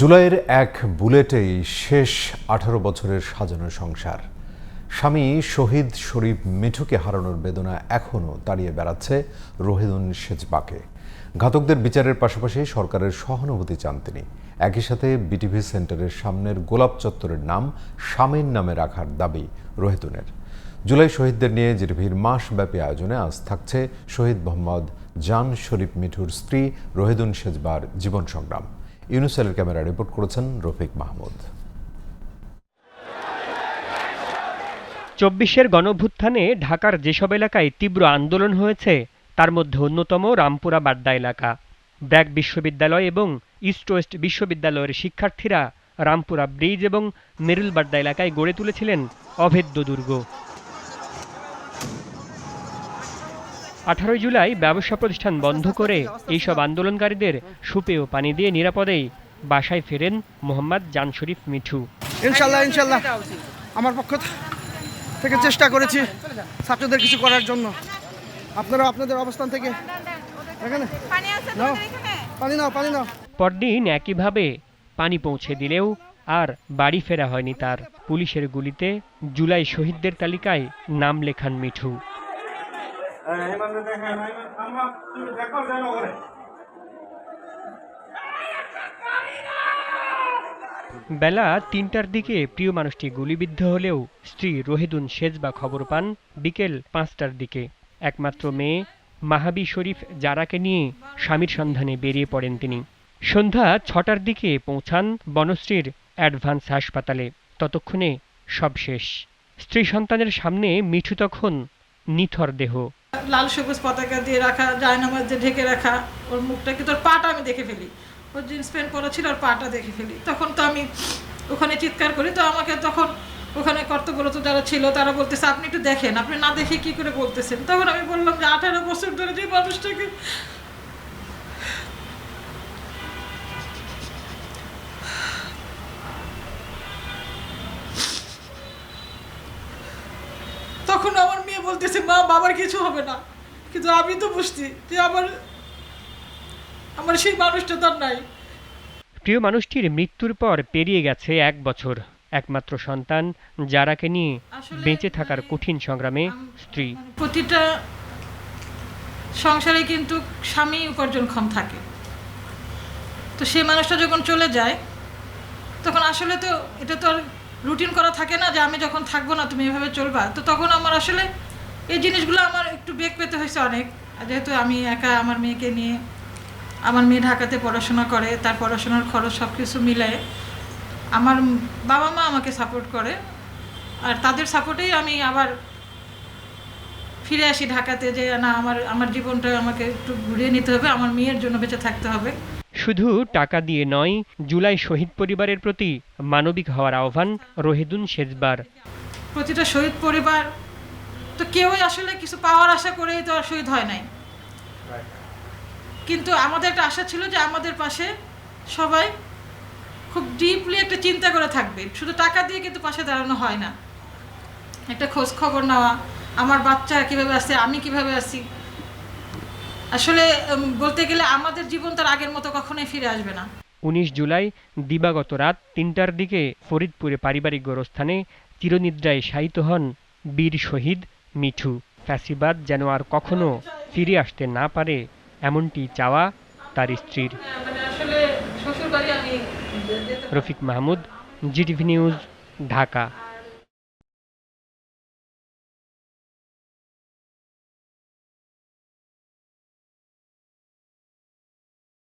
জুলাইয়ের এক বুলেটেই শেষ 18 বছরের সাজানো সংসার। স্বামী শহীদ শরীফ মিঠুকে হারানোর বেদনা এখনও তাড়িয়ে বেড়াচ্ছে রোহিদুন সেজবাকে। ঘাতকদের বিচারের পাশাপাশি সরকারের সহানুভূতি চান তিনি। একই সাথে বিটিভি সেন্টারের সামনের গোলাপ চত্বরের নাম স্বামীর নামে রাখার দাবি রোহিদুনের। জুলাই শহীদদের নিয়ে জিটিভির মাসব্যাপী আয়োজনে আজ থাকছে শহীদ মোহাম্মদ জান শরীফ মিঠুর স্ত্রী রোহিদুন সেজবার জীবন সংগ্রাম। ইউনুসেলের ক্যামেরা রিপোর্ট করেছেন রফিক মাহমুদ। 24-এর গণঅভ্যুত্থানে ঢাকার যেসব এলাকায় তীব্র আন্দোলন হয়েছে তার মধ্যে অন্যতম রামপুরা বাড্ডা এলাকা। ব্র্যাক বিশ্ববিদ্যালয় এবং ইস্ট ওয়েস্ট বিশ্ববিদ্যালয়ের শিক্ষার্থীরা রামপুরা ব্রিজ এবং মেরুল বাড্ডা এলাকায় গড়ে তুলেছিলেন অভেদ্য দুর্গ। 18 জুলাই ব্যবসা প্রতিষ্ঠান বন্ধ করে এইসব আন্দোলনকারীদের সুপেয় পানি দিয়ে নিরাপদেই বাসায় ফেরেন মোহাম্মদ জান শরীফ মিঠু। ইনশাল্লাহ আমার পক্ষ থেকে চেষ্টা করেছি ছাত্রদের কিছু করার জন্য। আপনারা আপনাদের অবস্থান থেকে পানি নাও। পরদিন একইভাবে পানি পৌঁছে দিলেও আর বাড়ি ফেরা হয়নি তার। পুলিশের গুলিতে জুলাই শহীদদের তালিকায় নাম লেখান মিঠু। বেলা 3টার দিকে প্রিয় মানুষটি গুলিবিদ্ধ হলেও স্ত্রী রোহিদুন সেজবা খবর পান বিকেল 5টার দিকে। একমাত্র মেয়ে মাহাবি শরীফ জারাকে নিয়ে স্বামীর সন্ধানে বেরিয়ে পড়েন তিনি। সন্ধ্যা 6টার দিকে পৌঁছান বনশ্রীর অ্যাডভান্স হাসপাতালে। ততক্ষণে সব শেষ। স্ত্রী সন্তানের সামনে মিঠু তখন নিথর দেহ। লাল সবুজ পতাকা দিয়ে রাখা, জায়নামাজ দিয়ে ঢেকে রাখা, ওর মুখটা কিন্তু ওর পাটা আমি দেখে ফেলি। ওর জিন্স প্যান্ট পরা ছিল, ওর পাটা দেখে ফেলি। তখন তো আমি ওখানে চিৎকার করি। তো আমাকে তখন ওখানে কর্তব্যরত যারা ছিল তারা বলতেছে, আপনি একটু দেখেন, আপনি না দেখে কি করে বলতেছেন। তখন আমি বললাম যে 18 বছর ধরে যে মানুষটাকে তখন আমার মেয়ে বলতেছে, মা বাবার কিছু হবে না। কিন্তু আমি তো বুঝছি যে আমার সেই মানুষটা তার নাই। প্রিয় মানুষটির মৃত্যুর পর পেরিয়ে গেছে 1 বছর। একমাত্র সন্তান জারাকে নিয়ে বেঁচে থাকার কঠিন সংগ্রামে স্ত্রী। প্রতিটা সংসারে কিন্তু স্বামী উপার্জনক্ষম থাকে। তো সেই মানুষটা যখন চলে যায় তখন আসলে তো এটা তো আর রুটিন করা থাকে না যে আমি যখন থাকবো না তুমি এভাবে চলবা। তো তখন আমার আসলে এই জিনিসগুলো আমার একটু বেগ পেতে হয়েছে অনেক। যেহেতু আমি একা আমার মেয়েকে নিয়ে, আমার মেয়ে ঢাকাতে পড়াশোনা করে, তার পড়াশোনার খরচ সব কিছু মিলায়ে আমার বাবা মা আমাকে সাপোর্ট করে। আর তাদের সাপোর্টেই আমি আবার ফিরে আসি ঢাকাতে, যে না আমার জীবনটা আমাকে একটু ঘুরিয়ে নিতে হবে, আমার মেয়ের জন্য বেঁচে থাকতে হবে। শুধু টাকা দিয়ে নয়, জুলাই শহীদ পরিবারের প্রতি মানবিক হওয়ার আহ্বান রোহিদুন সেজবার। প্রতিটা শহীদ পরিবার তো কেউই আসলে কিছু পাওয়ার আশা করেই তো আর শহীদ হয় নাই। কিন্তু আমাদের একটা আশা ছিল যে আমাদের পাশে সবাই খুব ডিপলি একটা চিন্তা করে থাকবে। শুধু টাকা দিয়ে কিন্তু পাশে দাঁড়ানো হয় না, একটা খোঁজ খবর নেওয়া, আমার বাচ্চা কীভাবে আছে, আমি কিভাবে আছি। আসলে বলতে গেলে আমাদের জীবন তার আগের মতো কখনোই ফিরে আসবে না। 19 জুলাই দিবাগত রাত 3টার দিকে ফরিদপুরে পারিবারিক গোরস্থানে চিরনিদ্রায় শায়িত হন বীর শহীদ মিঠু। ফ্যাসিবাদ যেন আর কখনো ফিরে আসতে না পারে, এমনটি চাওয়া তার স্ত্রীর। Rafiq Mahmud, GTV news, Dhaka.